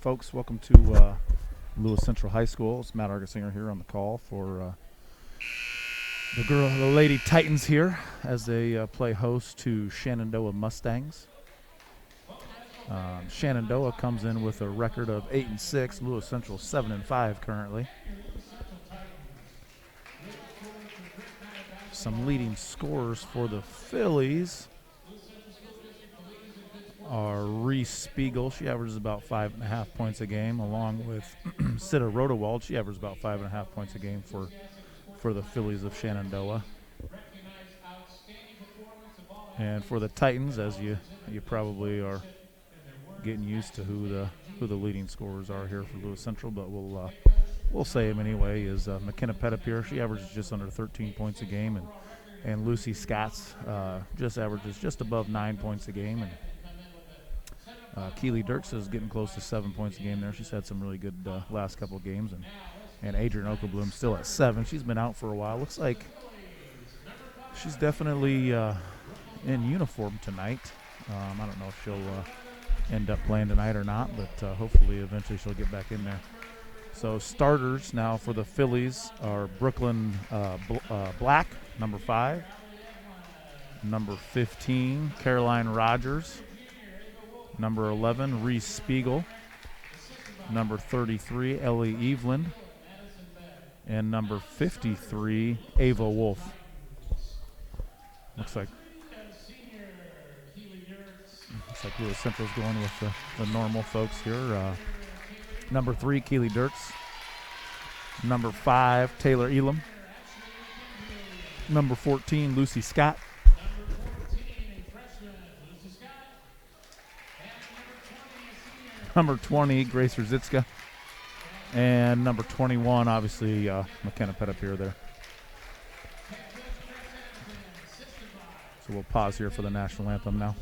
folks. Welcome to Lewis Central High School. It's Matt Argesinger here on the call for the Lady Titans here as they play host to Shenandoah Mustangs. Shenandoah comes in with a record of 8-6. Lewis Central 7-5 currently. Some leading scorers for the Phillies are Reese Spiegel. She averages about 5.5 points a game, along with Sita Rodewald. She averages about 5.5 points a game for the Phillies of Shenandoah. And for the Titans, as you probably are getting used to who the leading scorers are here for Lewis Central, but we'll say him anyway, is McKenna Pettipier. She averages just under 13 points a game, and Lucy Scotts just averages just above 9 points a game, and Keely Dirks is getting close to 7 points a game there. She's had some really good last couple of games, and Adrian Oakabloom still at 7. She's been out for a while. Looks like she's definitely in uniform tonight. I don't know if she'll end up playing tonight or not, but hopefully eventually she'll get back in there. So starters now for the Phillies are Brooklyn Black, number 5. Number 15, Caroline Rogers. Number 11, Reese Spiegel. Number 33, Ellie Eveland. And number 53, Ava Wolf. Looks like Lewis Central's going with the normal folks here. Number 3, Keely Dirks. Number 5, Taylor Elam. Number 14, Lucy Scott. Number 20, Grace Rosicka. And number 21, obviously, McKenna Pettipier there. So we'll pause here for the national anthem now.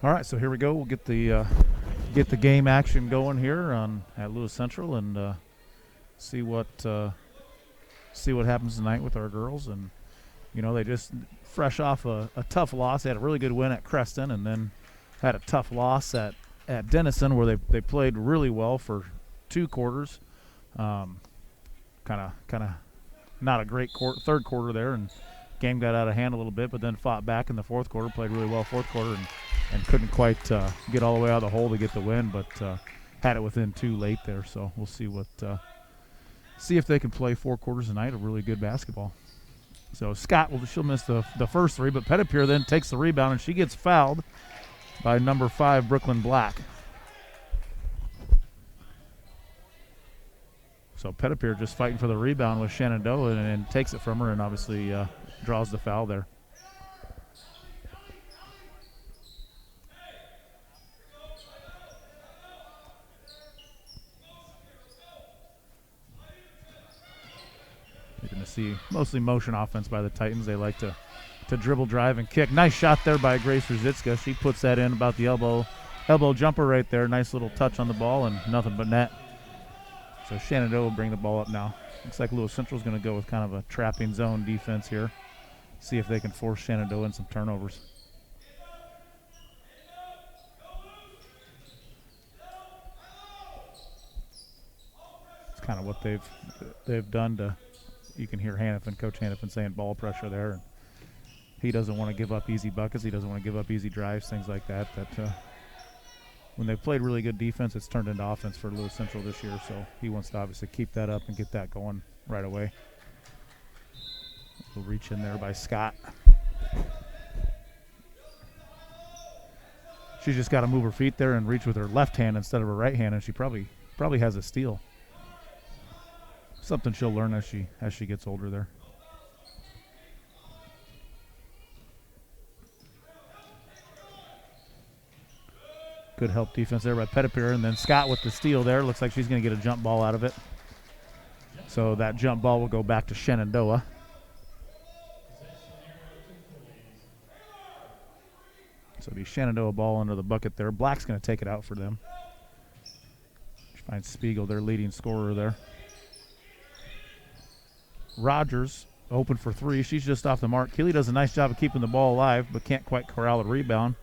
All right, so here we go. We'll get the game action going here at Lewis Central and see what happens tonight with our girls. And you know, they just fresh off a tough loss. They had a really good win at Creston, and then had a tough loss at Denison, where they played really well for 2 quarters. Kind of not a great third quarter there, and game got out of hand a little bit, but then fought back in the fourth quarter, played really well fourth quarter, and couldn't quite get all the way out of the hole to get the win, but had it within 2 late there. So we'll see if they can play 4 quarters tonight of really good basketball. So Scott, she'll miss the first 3, but Pettipier then takes the rebound, and she gets fouled by number 5, Brooklyn Black. So Pettipier just fighting for the rebound with Shenandoah and takes it from her, and obviously draws the foul there. see mostly motion offense by the Titans. They like to dribble, drive, and kick. Nice shot there by Grace Ruzicka. She puts that in about the elbow jumper right there. Nice little touch on the ball and nothing but net. So Shenandoah will bring the ball up now. Looks like Lewis Central's going to go with kind of a trapping zone defense here. See if they can force Shenandoah in some turnovers. It's kind of what they've done to. You can hear Coach Hannafin saying ball pressure there. And he doesn't want to give up easy buckets. He doesn't want to give up easy drives, things like that. When they've played really good defense, it's turned into offense for Lewis Central this year. So he wants to obviously keep that up and get that going right away. We'll reach in there by Scott. She's just got to move her feet there and reach with her left hand instead of her right hand, and she probably has a steal. Something she'll learn as she gets older there. Good help defense there by Pettipier, and then Scott with the steal there. Looks like she's going to get a jump ball out of it. So that jump ball will go back to Shenandoah. So it'll be Shenandoah ball under the bucket there. Black's going to take it out for them. She finds Spiegel, their leading scorer there. Rogers open for three. She's just off the mark. Keeley does a nice job of keeping the ball alive, but can't quite corral the rebound.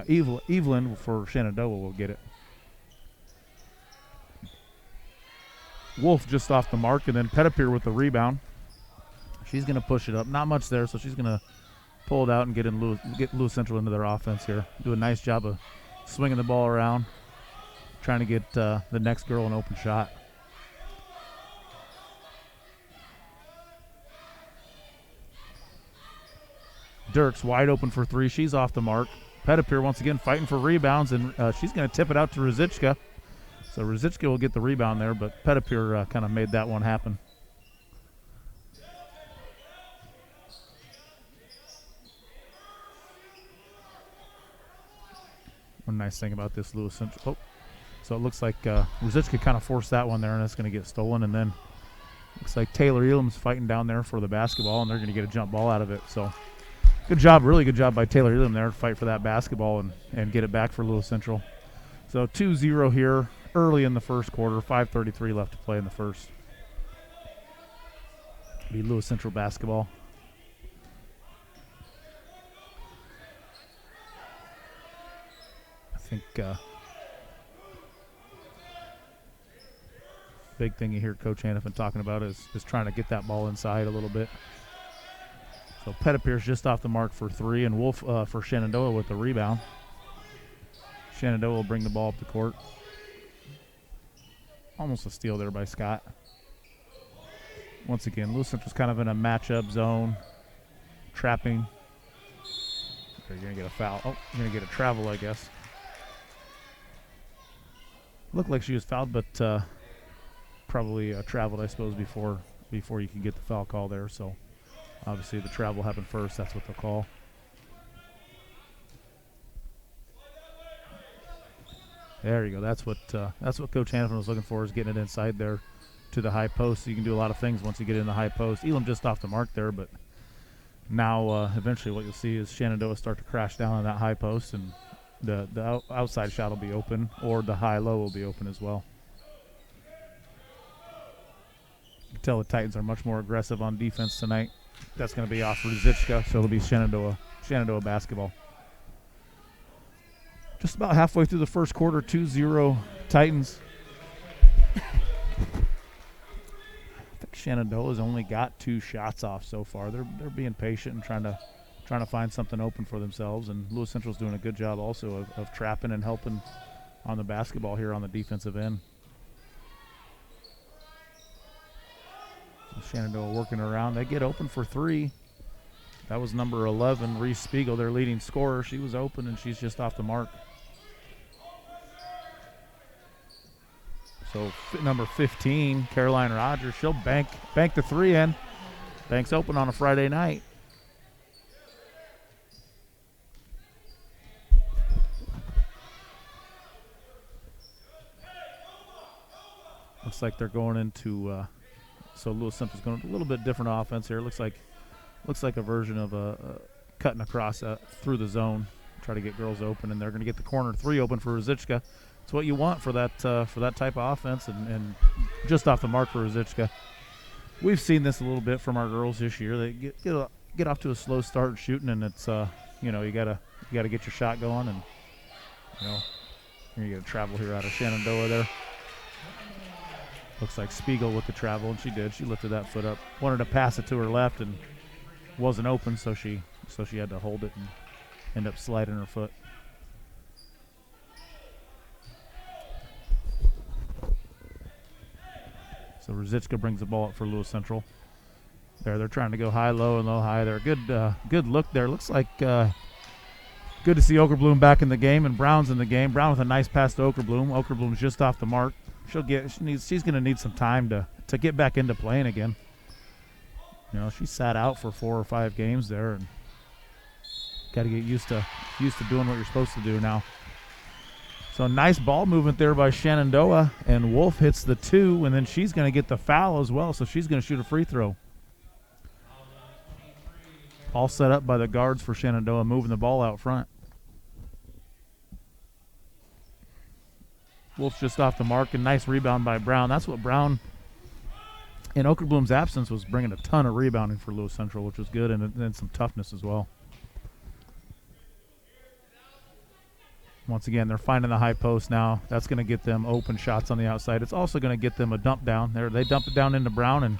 Evelyn for Shenandoah will get it. Wolf just off the mark, and then Pettipier with the rebound. She's going to push it up. Not much there, so she's going to pull it out and get Lewis Central into their offense here. Do a nice job of swinging the ball around, trying to get the next girl an open shot. Dirks wide open for three. She's off the mark. Pettipier once again fighting for rebounds, and she's going to tip it out to Ruzicka. So Ruzicka will get the rebound there, but Pettipier kind of made that one happen. One nice thing about this Lewis Central. So it looks like Ruzicka kind of forced that one there, and it's going to get stolen. And then looks like Taylor Elam's fighting down there for the basketball, and they're going to get a jump ball out of it. So good job, really good job by Taylor Elam there to fight for that basketball and get it back for Lewis Central. So 2-0 here early in the first quarter, 5:33 left to play in the first. Be Lewis Central basketball. I think big thing you hear Coach Hannafin talking about is trying to get that ball inside a little bit. So Pettipier's just off the mark for three, and Wolf for Shenandoah with the rebound. Shenandoah will bring the ball up the court. Almost a steal there by Scott. Once again, Lewis Central's kind of in a matchup zone, trapping. You're going to get a foul. Oh, you're going to get a travel, I guess. Looked like she was fouled, but probably traveled, I suppose, before you can get the foul call there. So obviously the travel happened first. That's what they'll call. There you go. That's what Coach Hannafin was looking for, is getting it inside there to the high post. So you can do a lot of things once you get in the high post. Elam just off the mark there, but now eventually what you'll see is Shenandoah start to crash down on that high post, and the outside shot will be open, or the high-low will be open as well. You can tell the Titans are much more aggressive on defense tonight. That's going to be off Ruzicka, so it'll be Shenandoah basketball. Just about halfway through the first quarter, 2-0 Titans. I think Shenandoah's only got 2 shots off so far. They're being patient and trying to find something open for themselves, and Lewis Central's doing a good job also of trapping and helping on the basketball here on the defensive end. So Shenandoah working around. They get open for 3. That was number 11, Reese Spiegel, their leading scorer. She was open, and she's just off the mark. So number 15, Caroline Rogers, she'll bank the 3 in. Bank's open on a Friday night. Looks like they're going into So Lewis Central's going a little bit different offense here. Looks like a version of a cutting across through the zone, try to get girls open, and they're going to get the corner 3 open for Rosichka. It's what you want for that type of offense, and just off the mark for Rosichka. We've seen this a little bit from our girls this year. They get off to a slow start shooting, and it's you gotta get your shot going, and you got to travel here out of Shenandoah there. Looks like Spiegel with the travel, and she did. She lifted that foot up. Wanted to pass it to her left, and wasn't open, so she had to hold it and end up sliding her foot. So Rosichka brings the ball up for Lewis Central. They're trying to go high, low, and low, high. They're good look there. Looks like good to see Okerbloom back in the game, and Brown's in the game. Brown with a nice pass to Okerbloom. Okerbloom's just off the mark. She's going to need some time to get back into playing again. She sat out for 4 or 5 games there, and got to get used to doing what you're supposed to do now. So nice ball movement there by Shenandoah, and Wolf hits the 2, and then she's going to get the foul as well, so she's going to shoot a free throw. All set up by the guards for Shenandoah, moving the ball out front. Wolf's just off the mark, and nice rebound by Brown. That's what Brown, in Okerbloom's absence, was bringing a ton of rebounding for Lewis Central, which was good, and then some toughness as well. Once again, they're finding the high post now. That's going to get them open shots on the outside. It's also going to get them a dump down. They dump it down into Brown, and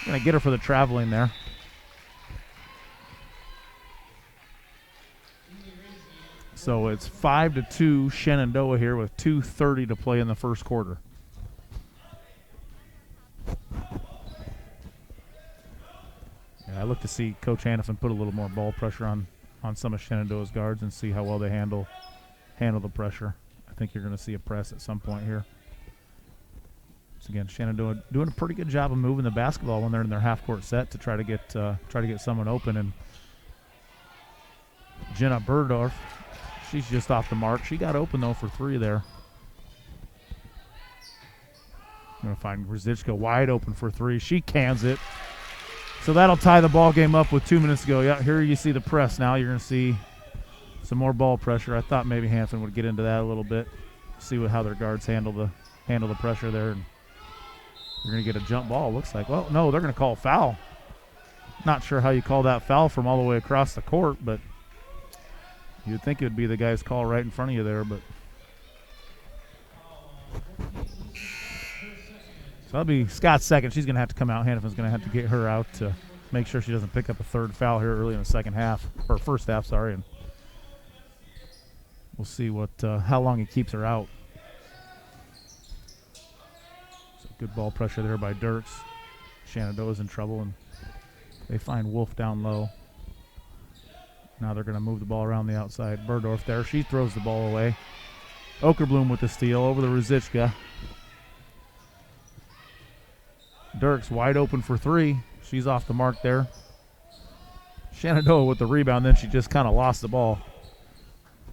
going to get her for the traveling there. So it's 5-2 Shenandoah here with 2:30 to play in the first quarter. Yeah, I look to see Coach Hannafin put a little more ball pressure on some of Shenandoah's guards and see how well they handle the pressure. I think you're going to see a press at some point here. So again, Shenandoah doing a pretty good job of moving the basketball when they're in their half-court set to try to get someone open. And Jenna Burdorf, she's just off the mark. She got open though for 3 there. I'm going to find Rosichka wide open for 3. She cans it. So that'll tie the ball game up with 2 minutes to go. Yeah, here you see the press now. You're going to see some more ball pressure. I thought maybe Hanfin would get into that a little bit, see how their guards handle the pressure there. And you're going to get a jump ball, looks like. Well, no, they're going to call a foul. Not sure how you call that foul from all the way across the court, but you'd think it would be the guy's call right in front of you there. But so that'll be Scott's second. She's going to have to come out. Hannafin's going to have to get her out to make sure she doesn't pick up a 3rd foul here early in the second half, or first half, sorry. And we'll see how long he keeps her out. So good ball pressure there by Dirks. Shenandoah's in trouble, and they find Wolf down low. Now they're going to move the ball around the outside. Burdorf there. She throws the ball away. Okerbloom with the steal over the Rosichka. Dirks wide open for 3. She's off the mark there. Shenandoah with the rebound, then she just kind of lost the ball.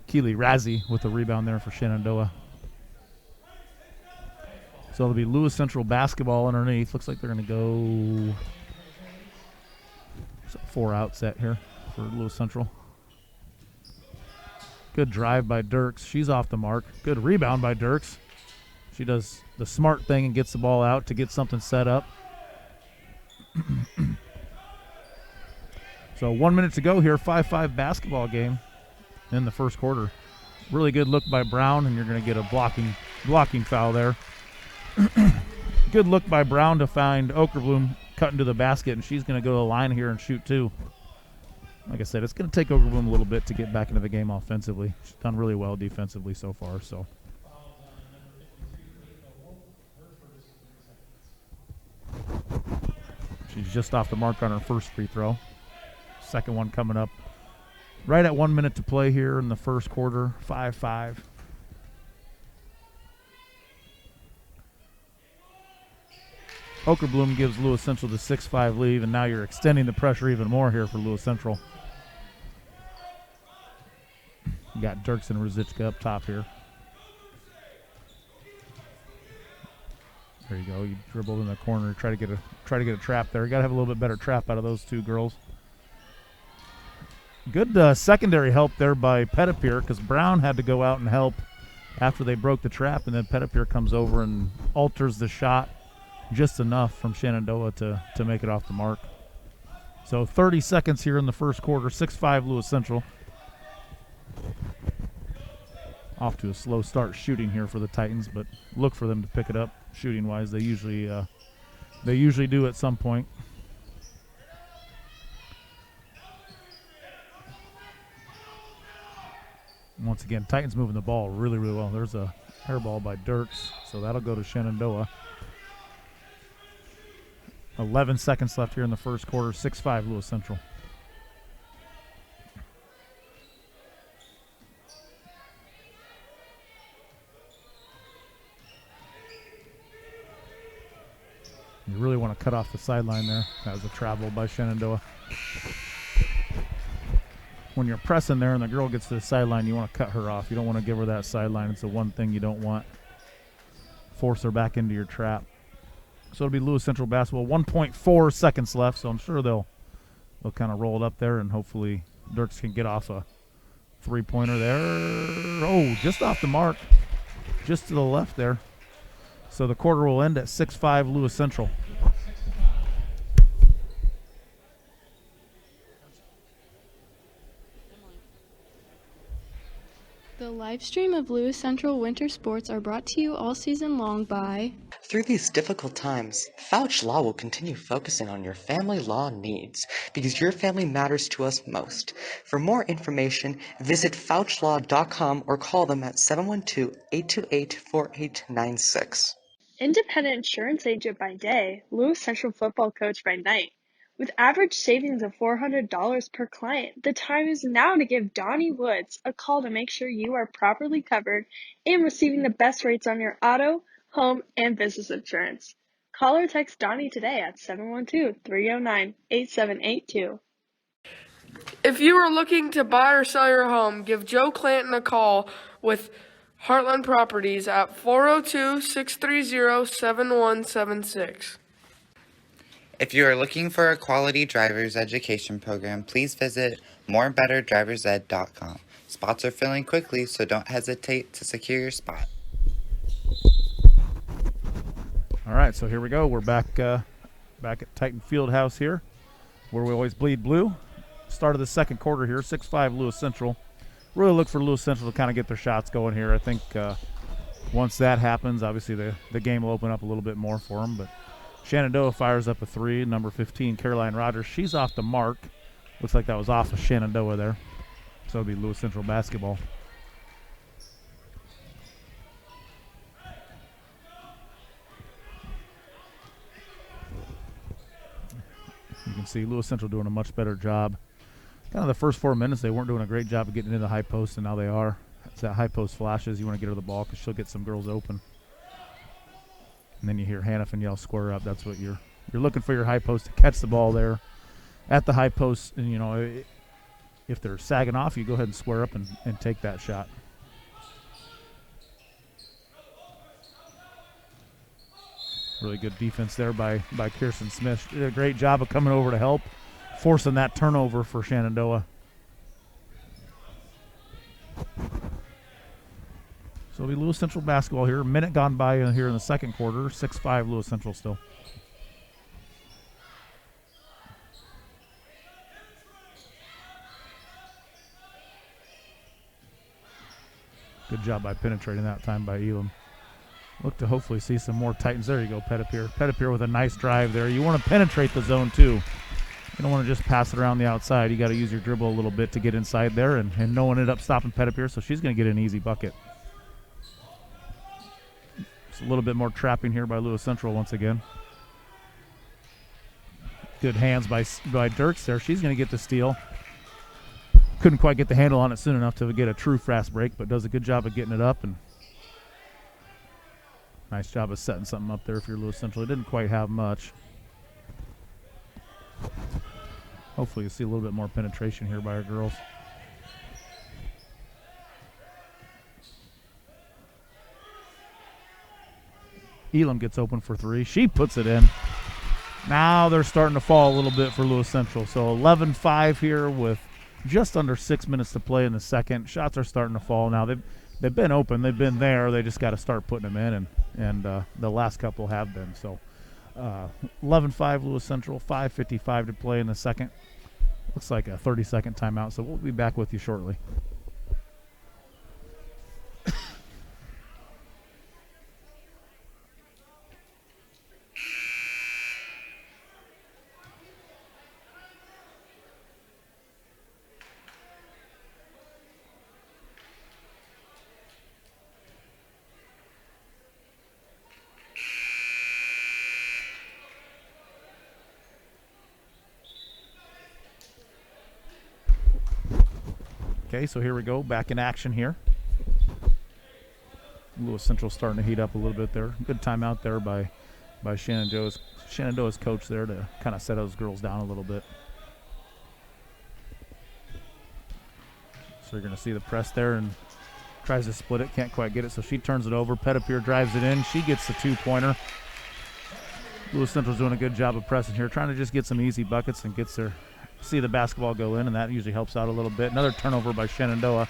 Keely Razzie with the rebound there for Shenandoah. So it'll be Lewis Central basketball underneath. Looks like they're going to go 4-out set here for Lewis Central. Good drive by Dirks. She's off the mark. Good rebound by Dirks. She does the smart thing and gets the ball out to get something set up. So 1 minute to go here. 5-5 basketball game in the first quarter. Really good look by Brown, and you're going to get a blocking foul there. Good look by Brown to find Okerbloom cutting to the basket, and she's going to go to the line here and shoot 2. Like I said, it's going to take Okerbloom a little bit to get back into the game offensively. She's done really well defensively so far. So she's just off the mark on her first free throw. Second one coming up right at 1 minute to play here in the first quarter. 5-5. Okerbloom gives Lewis Central the 6-5 lead, and now you're extending the pressure even more here for Lewis Central. You got Dirks and Rosichka up top here. There you go. You dribbled in the corner, try to get a trap there. You got to have a little bit better trap out of those two girls. Good secondary help there by Pettipier, because Brown had to go out and help after they broke the trap, and then Pettipier comes over and alters the shot just enough from Shenandoah to make it off the mark. So 30 seconds here in the first quarter, 6-5 Lewis Central. Off to a slow start shooting here for the Titans, but look for them to pick it up shooting-wise. They usually do at some point. Once again, Titans moving the ball really, really well. There's a air ball by Dirks, so that'll go to Shenandoah. 11 seconds left here in the first quarter, 6-5 Lewis Central. You really want to cut off the sideline there. That was a travel by Shenandoah. When you're pressing there and the girl gets to the sideline, you want to cut her off. You don't want to give her that sideline. It's the one thing you don't want. Force her back into your trap. So it'll be Lewis Central basketball. 1.4 seconds left, so I'm sure they'll kind of roll it up there, and hopefully Dirks can get off a three-pointer there. Oh, just off the mark. Just to the left there. So the quarter will end at 6-5 Lewis Central. The live stream of Lewis Central Winter Sports are brought to you all season long by... Through these difficult times, Fouch Law will continue focusing on your family law needs because your family matters to us most. For more information, visit FouchLaw.com or call them at 712-828-4896. Independent insurance agent by day, Lewis Central football coach by night. With average savings of $400 per client, the time is now to give Donnie Woods a call to make sure you are properly covered and receiving the best rates on your auto, home, and business insurance. Call or text Donnie today at 712-309-8782. If you are looking to buy or sell your home, give Joe Clanton a call with Heartland Properties at 402-630-7176. If you are looking for a quality driver's education program, please visit morebetterdriversed.com. Spots are filling quickly, so don't hesitate to secure your spot. All right, so here we go. We're back at Titan Fieldhouse here, where we always bleed blue. Start of the second quarter here, 6-5 Lewis Central. Really look for Lewis Central to kind of get their shots going here. I think once that happens, obviously the game will open up a little bit more for them, but Shenandoah fires up a three. Number 15, Caroline Rogers. She's off the mark. Looks like that was off of Shenandoah there. So it'll be Lewis Central basketball. You can see Lewis Central doing a much better job. Kind of the first 4 minutes, they weren't doing a great job of getting into the high post, and now they are. It's that high post flashes. You want to get her the ball because she'll get some girls open. And then you hear Hannafin yell square up. That's what you're looking for, your high post to catch the ball there at the high post. And, you know, if they're sagging off, you go ahead and square up and take that shot. Really good defense there by Kirsten Smith. She did a great job of coming over to help, forcing that turnover for Shenandoah. So it'll be Lewis Central basketball here. A minute gone by here in the second quarter. 6-5 Lewis Central still. Good job by penetrating that time by Elam. Look to hopefully see some more Titans. There you go, Pettipier. Pettipier with a nice drive there. You want to penetrate the zone too. You don't want to just pass it around the outside. You got to use your dribble a little bit to get inside there, and no one ended up stopping Pettipier, so she's going to get an easy bucket. It's a little bit more trapping here by Lewis Central once again. Good hands by Dirks there. She's going to get the steal. Couldn't quite get the handle on it soon enough to get a true fast break, but does a good job of getting it up. And nice job of setting something up there if you're Lewis Central. It didn't quite have much. Hopefully you see a little bit more penetration here by our girls. Elam gets open for three. She puts it in. Now they're starting to fall a little bit for Lewis Central. So 11-5 here with just under 6 minutes to play in the second. Shots are starting to fall now. They've been open. They've been there. They just got to start putting them in, and the last couple have been. So 11-5 Lewis Central, 5:55 to play in the second. Looks like a 30-second timeout, so we'll be back with you shortly. Okay, so here we go, back in action here. Lewis Central starting to heat up a little bit there. Good timeout there by Shenandoah's coach there to kind of set those girls down a little bit. So you're going to see the press there and tries to split it, can't quite get it, so she turns it over. Pettipier drives it in. She gets the two-pointer. Lewis Central's doing a good job of pressing here, trying to just get some easy buckets and gets her. See the basketball go in, and that usually helps out a little bit. Another turnover by Shenandoah.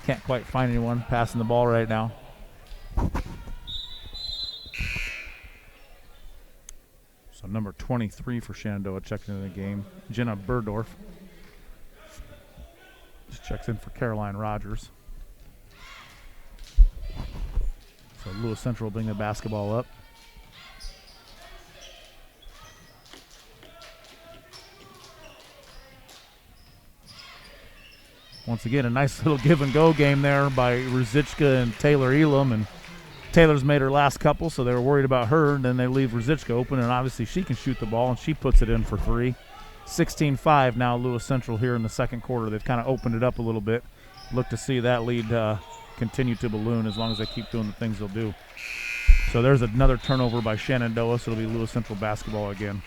Can't quite find anyone passing the ball right now. So number 23 for Shenandoah checking into the game. Jenna Burdorf. Just checks in for Caroline Rogers. So Lewis Central will bring the basketball up. Once again, a nice little give-and-go game there by Ruzicka and Taylor Elam. And Taylor's made her last couple, so they were worried about her. And then they leave Ruzicka open, and obviously she can shoot the ball, and she puts it in for three. 16-5 now Lewis Central here in the second quarter. They've kind of opened it up a little bit. Look to see that lead continue to balloon as long as they keep doing the things they'll do. So there's another turnover by Shenandoah, so it'll be Lewis Central basketball again.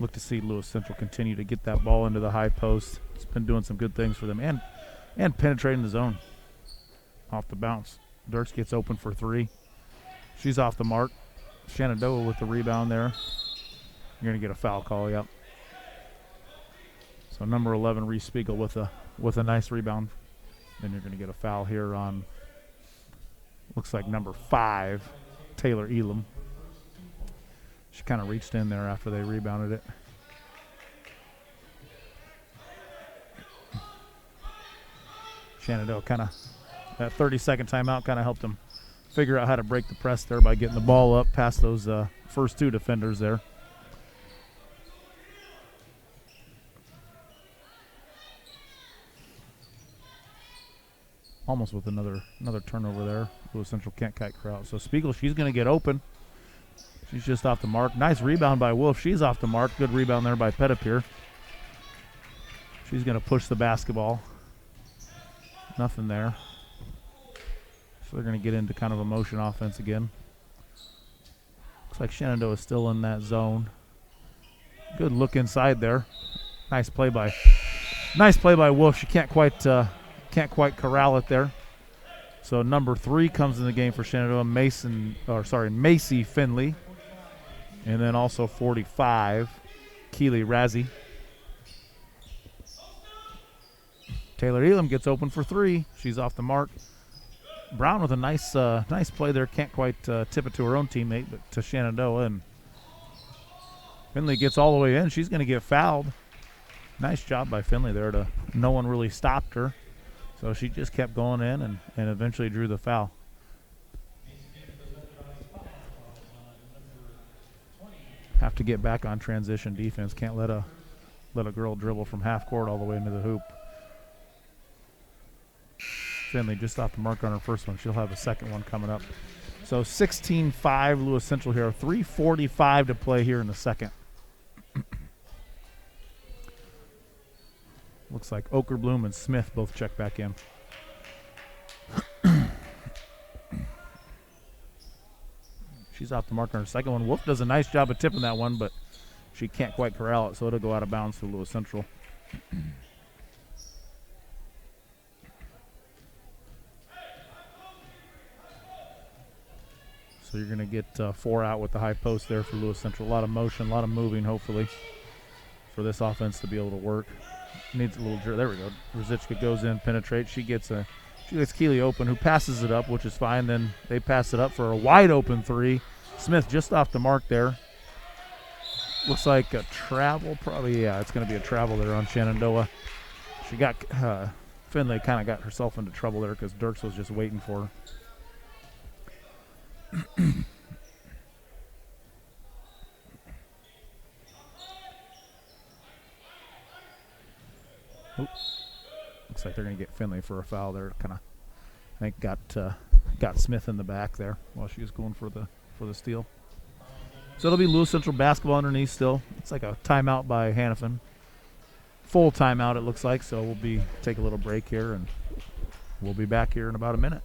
Look to see Lewis Central continue to get that ball into the high post. It's been doing some good things for them and penetrating the zone off the bounce. Dirks gets open for three. She's off the mark. Shenandoah with the rebound there. You're going to get a foul call, yep. So number 11, Reese Spiegel with a nice rebound. Then you're going to get a foul here on, looks like number 5, Taylor Elam. She kind of reached in there after they rebounded it. Shenandoah kind of, that 30-second timeout kind of helped them figure out how to break the press there by getting the ball up past those first two defenders there. Almost with another turnover there. Lewis Central can't kite her out. So Spiegel, she's going to get open. She's just off the mark. Nice rebound by Wolf. She's off the mark. Good rebound there by Pettipier. She's going to push the basketball. Nothing there. So they're going to get into kind of a motion offense again. Looks like Shenandoah is still in that zone. Good look inside there. Nice play by Wolf. She can't quite corral it there. So number 3 comes in the game for Shenandoah. Macy Finley. And then also 45, Keely Razzie. Taylor Elam gets open for 3. She's off the mark. Brown with a nice play there. Can't quite tip it to her own teammate, but to Shenandoah. And Finley gets all the way in. She's going to get fouled. Nice job by Finley there. No one really stopped her. So she just kept going in and eventually drew the foul. Have to get back on transition defense. Can't let a girl dribble from half court all the way into the hoop. Finley just off the mark on her first one. She'll have a second one coming up. So 16-5 Lewis Central here. 3:45 to play here in the second. Looks like Okerbloom and Smith both check back in. She's off the mark on her second one. Wolf does a nice job of tipping that one, but she can't quite corral it, so it'll go out of bounds for Lewis Central. So you're going to get 4 out with the high post there for Lewis Central. A lot of motion, a lot of moving, hopefully, for this offense to be able to work. Needs a little – there we go. Rosichka goes in, penetrates. She gets Keeley open, who passes it up, which is fine. Then they pass it up for a wide-open 3. Smith just off the mark there. Looks like a travel, probably. Yeah, it's going to be a travel there on Shenandoah. She got Finlay kind of got herself into trouble there because Dirks was just waiting for her. Looks like they're going to get Finlay for a foul there. Kind of, I think, got Smith in the back there while she was going for the steal. So it'll be Lewis Central basketball underneath still. It's like a timeout by Hannafin. Full timeout it looks like. So we'll take a little break here, and we'll be back here in about a minute.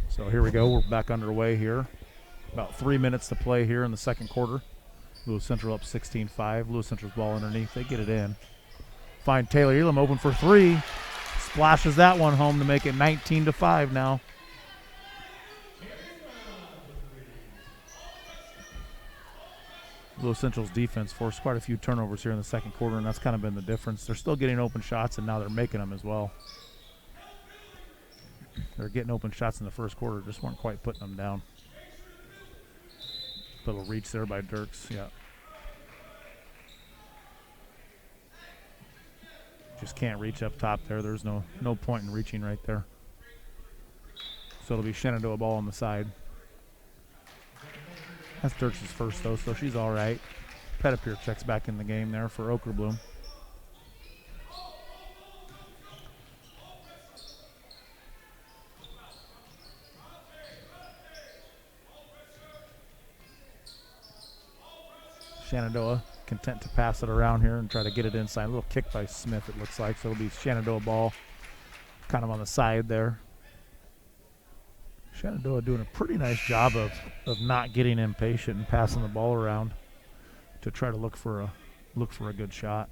So here we go. We're back underway here. About 3 minutes to play here in the second quarter. Lewis Central up 16-5. Lewis Central's ball underneath. They get it in. Find Taylor Elam open for 3. Splashes that one home to make it 19-5 now. Lewis Central's defense forced quite a few turnovers here in the second quarter, and that's kind of been the difference. They're still getting open shots, and now they're making them as well. They're getting open shots in the first quarter, just weren't quite putting them down. Little reach there by Dirks, yeah. Just can't reach up top there. There's no point in reaching right there. So it'll be Shenandoah ball on the side. That's Dirks' first, though, so she's all right. Pettipier checks back in the game there for Okerbloom. Shenandoah content to pass it around here and try to get it inside. A little kick by Smith, it looks like. So it'll be Shenandoah ball kind of on the side there. Shenandoah doing a pretty nice job of not getting impatient and passing the ball around to try to look for a good shot.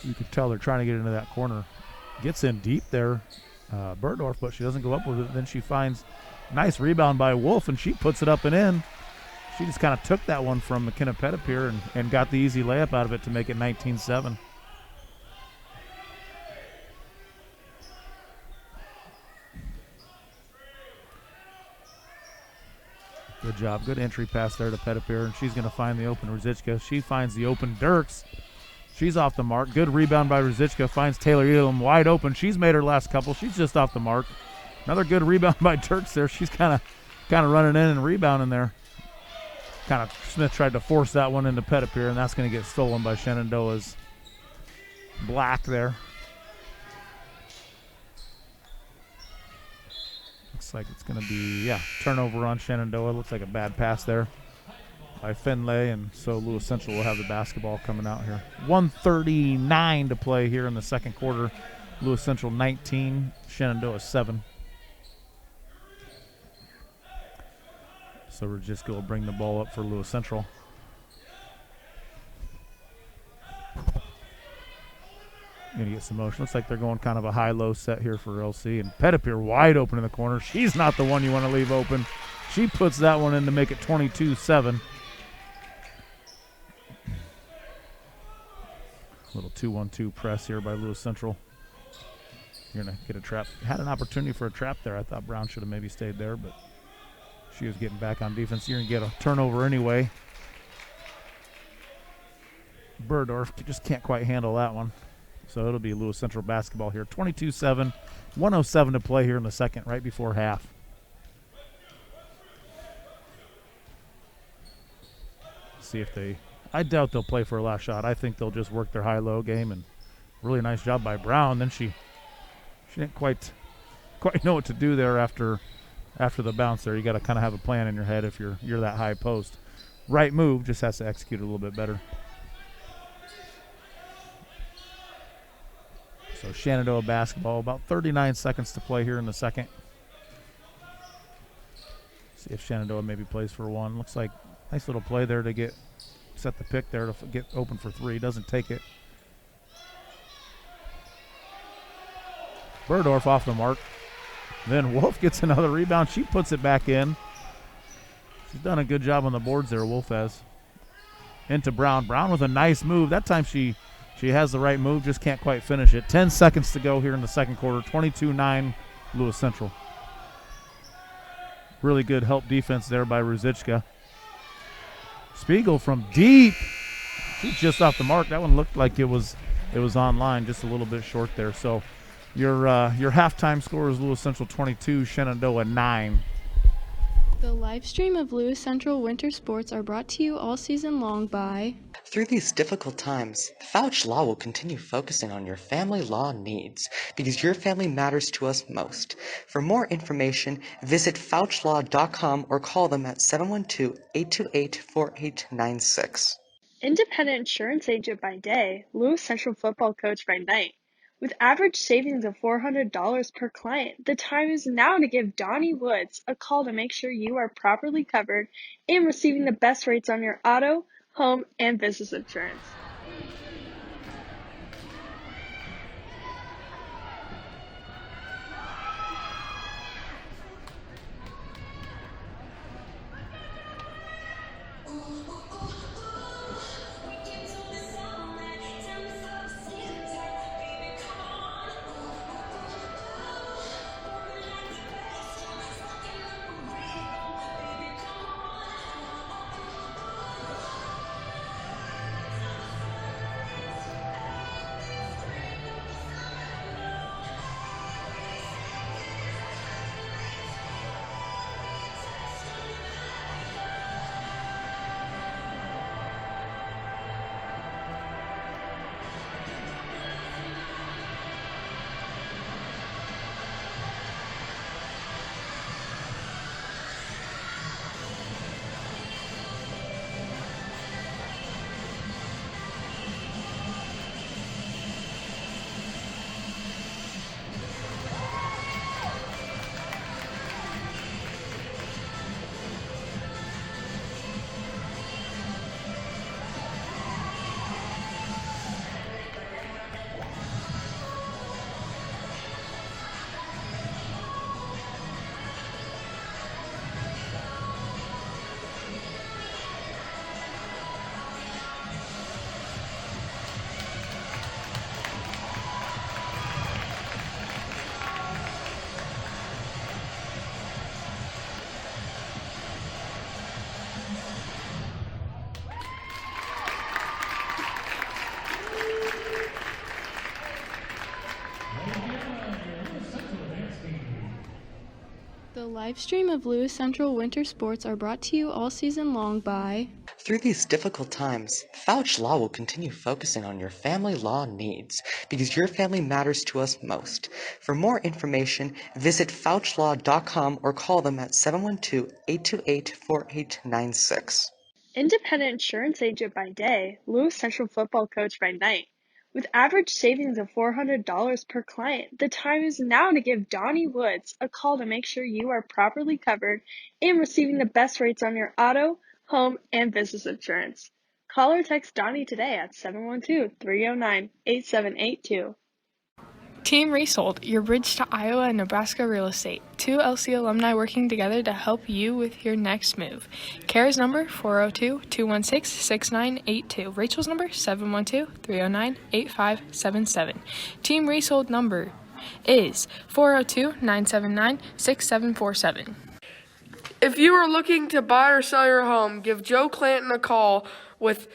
You can tell they're trying to get into that corner. Gets in deep there, Bergdorf, but she doesn't go up with it. Then she finds nice rebound by Wolf, and she puts it up and in. She just kind of took that one from McKenna Pettipier and got the easy layup out of it to make it 19-7. Good job. Good entry pass there to Pettipier, and she's going to find the open Rosichka. She finds the open Dirks. She's off the mark. Good rebound by Rosichka. Finds Taylor Elam wide open. She's made her last couple. She's just off the mark. Another good rebound by Dirks there. She's kind of running in and rebounding there. Kind of Smith tried to force that one into Pettipier, and that's going to get stolen by Shenandoah's Black there. Looks like it's going to be, turnover on Shenandoah. Looks like a bad pass there by Finlay, and so Lewis Central will have the basketball coming out here. 1:39 to play here in the second quarter. Lewis Central 19, Shenandoah 7. So So Rajicka will bring the ball up for Lewis Central. Going to get some motion. Looks like they're going kind of a high-low set here for LC. And Pettipier wide open in the corner. She's not the one you want to leave open. She puts that one in to make it 22-7. Little 2-1-2 press here by Lewis Central. You're going to get a trap. Had an opportunity for a trap there. I thought Brown should have maybe stayed there, but she was getting back on defense. You're going to get a turnover anyway. Burdorf just can't quite handle that one. So it'll be Lewis Central basketball here. 22-7, 1:07 to play here in the second, right before half. See if they, I doubt they'll play for a last shot. I think they'll just work their high-low game, and really nice job by Brown. Then she didn't quite know what to do there after the bounce there. You got to kind of have a plan in your head if you're that high post. Right move, just has to execute it a little bit better. So Shenandoah basketball, about 39 seconds to play here in the second. See if Shenandoah maybe plays for one. Looks like nice little play there to set the pick there to get open for three. Doesn't take it. Burdorf off the mark. Then Wolf gets another rebound. She puts it back in. She's done a good job on the boards there, Wolf has. Into Brown. Brown with a nice move. That time she has the right move, just can't quite finish it. 10 seconds to go here in the second quarter. 22-9 Lewis Central. Really good help defense there by Ruzicka. Spiegel from deep. She's just off the mark. That one looked like it was online, just a little bit short there. So your halftime score is Lewis Central 22, Shenandoah 9. The live stream of Lewis Central Winter Sports are brought to you all season long by... Through these difficult times, Fouch Law will continue focusing on your family law needs because your family matters to us most. For more information, visit FouchLaw.com or call them at 712-828-4896. Independent insurance agent by day, Lewis Central football coach by night. With average savings of $400 per client, the time is now to give Donnie Woods a call to make sure you are properly covered and receiving the best rates on your auto, home, and business insurance. The live stream of Lewis Central Winter Sports are brought to you all season long by... Through these difficult times, Fouch Law will continue focusing on your family law needs because your family matters to us most. For more information, visit FouchLaw.com or call them at 712-828-4896. Independent insurance agent by day, Lewis Central football coach by night. With average savings of $400 per client, the time is now to give Donnie Woods a call to make sure you are properly covered and receiving the best rates on your auto, home, and business insurance. Call or text Donnie today at 712-309-8782. Team Resold, your bridge to Iowa and Nebraska real estate. Two LC alumni working together to help you with your next move. Kara's number, 402-216-6982. Rachel's number, 712-309-8577. Team Resold number is 402-979-6747. If you are looking to buy or sell your home, give Joe Clanton a call with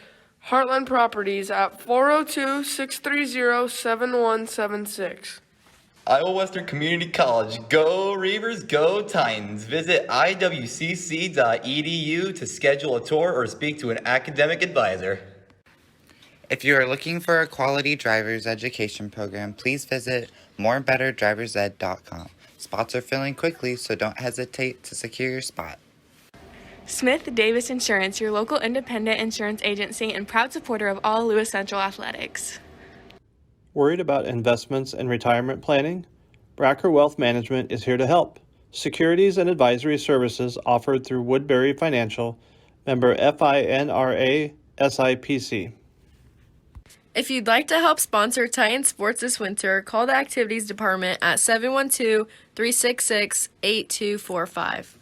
Heartland Properties at 402-630-7176. Iowa Western Community College. Go Reavers, go Titans. Visit iwcc.edu to schedule a tour or speak to an academic advisor. If you are looking for a quality driver's education program, please visit morebetterdriversed.com. Spots are filling quickly, so don't hesitate to secure your spot. Smith Davis Insurance, your local independent insurance agency and proud supporter of all Lewis Central athletics. Worried about investments and retirement planning? Bracker Wealth Management is here to help. Securities and advisory services offered through Woodbury Financial, member FINRA SIPC. If you'd like to help sponsor Titan sports this winter, call the activities department at 712-366-8245.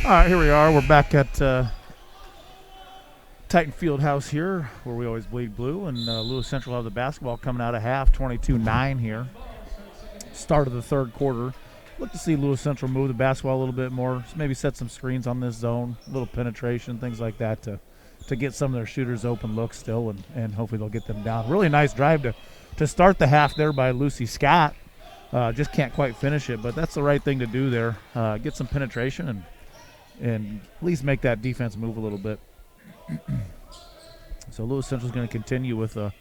All right, here we are. We're back at Titan Field House here, where we always bleed blue, and Lewis Central have the basketball coming out of half, 22-9 here. Start of the third quarter. Look to see Lewis Central move the basketball a little bit more, maybe set some screens on this zone, a little penetration, things like that to get some of their shooters open looks still, and hopefully they'll get them down. Really nice drive to start the half there by Lucy Scott. Just can't quite finish it, but that's the right thing to do there. Get some penetration and at least make that defense move a little bit. So Lewis Central's going to continue with the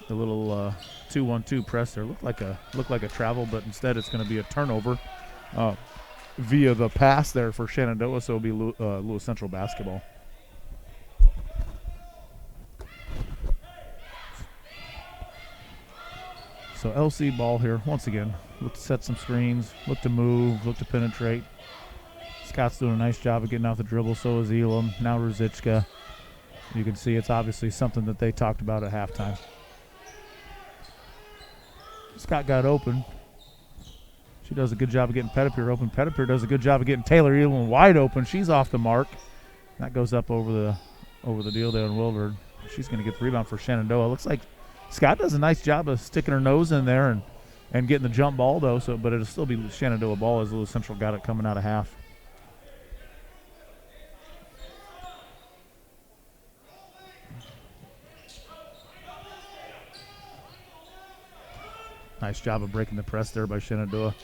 little 2-1-2 press there. Looked like a travel, but instead it's going to be a turnover via the pass there for Shenandoah. So it'll be Lewis Central basketball. So LC ball here once again. Look to set some screens. Look to move. Look to penetrate. Scott's doing a nice job of getting out the dribble. So is Elam. Now Ruzicka. You can see it's obviously something that they talked about at halftime. Scott got open. She does a good job of getting Pettipier open. Pettipier does a good job of getting Taylor Elam wide open. She's off the mark. That goes up over the deal there in Wilbur. She's going to get the rebound for Shenandoah. Looks like Scott does a nice job of sticking her nose in there and getting the jump ball though. But it'll still be Shenandoah ball as Lewis Central got it coming out of half. Nice job of breaking the press there by Shenandoah.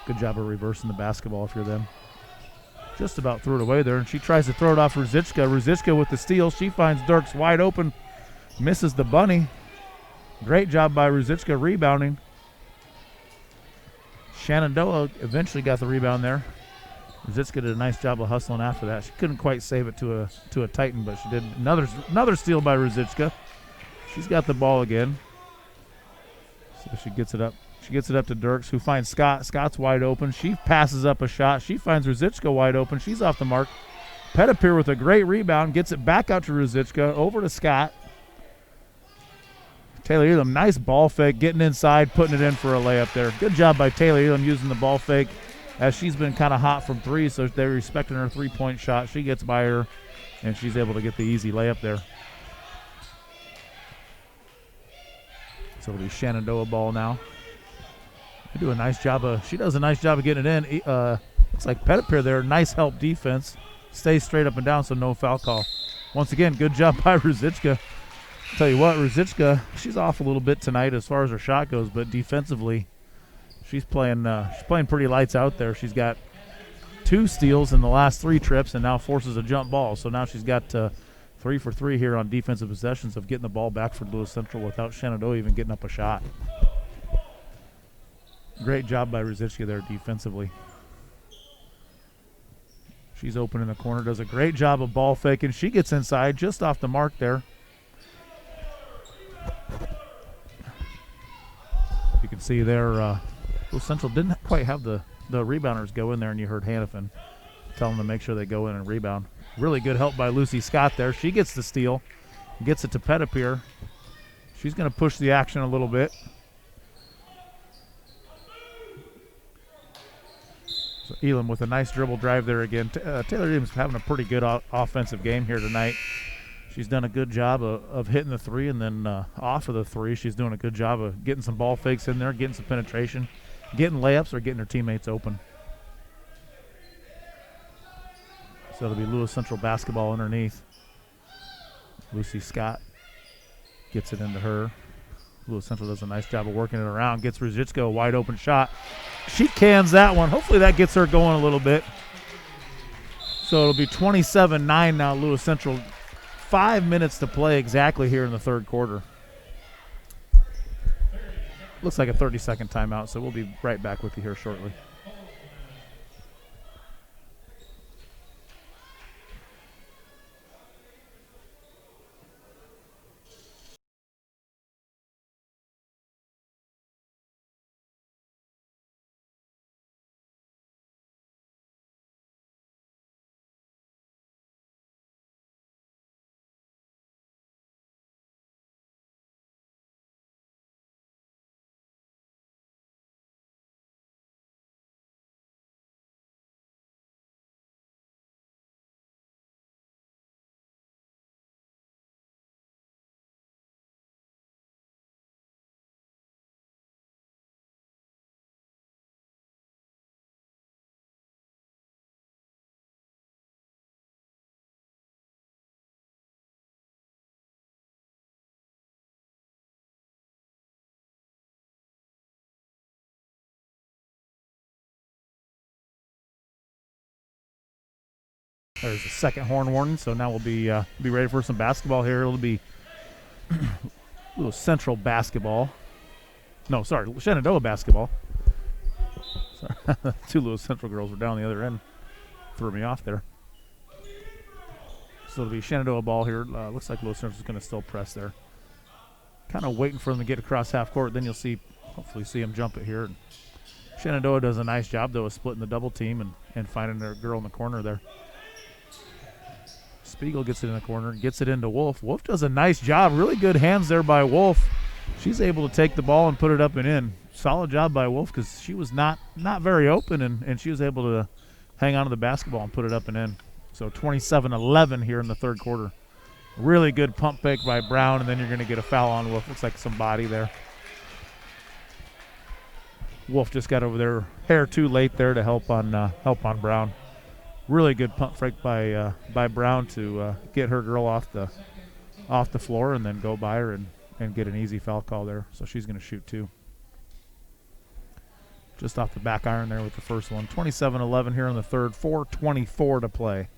Good job of reversing the basketball if you're them. Just about threw it away there, and she tries to throw it off Ruzicka. Ruzicka with the steal. She finds Dirks wide open. Misses the bunny. Great job by Ruzicka rebounding. Shenandoah eventually got the rebound there. Ruzicka did a nice job of hustling after that. She couldn't quite save it to a Titan, but she did. Another steal by Ruzicka. She's got the ball again. So she gets it up. She gets it up to Dirks, who finds Scott. Scott's wide open. She passes up a shot. She finds Ruzicka wide open. She's off the mark. Pettipier with a great rebound. Gets it back out to Ruzicka. Over to Scott. Taylor Elam, nice ball fake. Getting inside, putting it in for a layup there. Good job by Taylor Elam using the ball fake as she's been kind of hot from three, so they're respecting her three-point shot. She gets by her, and she's able to get the easy layup there. So it'll be Shenandoah ball now. They do a nice job she does a nice job of getting it in. Looks like Pettipier there. Nice help defense. Stays straight up and down, so no foul call. Once again, good job by Ruzicka. Tell you what, Ruzicka, she's off a little bit tonight as far as her shot goes, but defensively, she's playing pretty lights out there. She's got 2 steals in the last 3 trips and now forces a jump ball. So now she's got 3 for 3 here on defensive possessions of getting the ball back for Lewis Central without Shenandoah even getting up a shot. Great job by Ruzicka there defensively. She's open in the corner, does a great job of ball faking. She gets inside just off the mark there. You can see there, Lewis Central didn't quite have the rebounders go in there, and you heard Hannafin tell them to make sure they go in and rebound. Really good help by Lucy Scott there. She gets the steal, gets it to Pettipier. She's going to push the action a little bit. So Elam with a nice dribble drive there again. Taylor Elam's having a pretty good offensive game here tonight. She's done a good job of hitting the 3 and then off of the 3. She's doing a good job of getting some ball fakes in there, getting some penetration, getting layups or getting her teammates open. So it'll be Lewis Central basketball underneath. Lucy Scott gets it into her. Lewis Central does a nice job of working it around. Gets Ruzicka a wide open shot. She cans that one. Hopefully that gets her going a little bit. So it'll be 27-9 now, Lewis Central. 5 minutes to play exactly here in the third quarter. Looks like a 30-second timeout, so we'll be right back with you here shortly. There's a second horn warning, so now we'll be ready for some basketball here. It'll be Lewis Central basketball. No, sorry, Shenandoah basketball. Sorry. Two Lewis Central girls were down the other end. Threw me off there. So it'll be Shenandoah ball here. Looks like Lewis Central's going to still press there. Kind of waiting for them to get across half court. Then you'll hopefully see them jump it here. And Shenandoah does a nice job, though, of splitting the double team and finding their girl in the corner there. Spiegel gets it in the corner, gets it into Wolf. Wolf does a nice job. Really good hands there by Wolf. She's able to take the ball and put it up and in. Solid job by Wolf because she was not very open, and she was able to hang on to the basketball and put it up and in. So 27-11 here in the third quarter. Really good pump fake by Brown, and then you're going to get a foul on Wolf. Looks like some body there. Wolf just got over their hair too late there to help on Brown. Really good pump fake by Brown to get her girl off the floor and then go by her and get an easy foul call there. So she's going to shoot two. Just off the back iron there with the first one. 27-11 here in the third. 4:24 to play.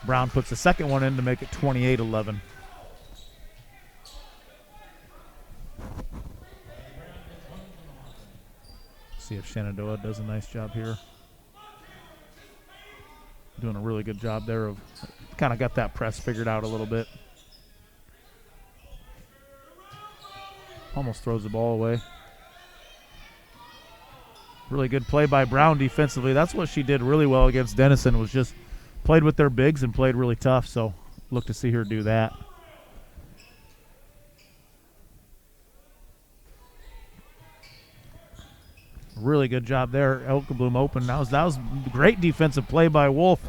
Brown puts the second one in to make it 28-11. See if Shenandoah does a nice job here. Doing a really good job there of kind of got that press figured out a little bit. Almost throws the ball away. Really good play by Brown defensively. That's what she did really well against Denison, was just played with their bigs and played really tough. So look to see her do that. Really good job there. Elkerbloom open. That was great defensive play by Wolf.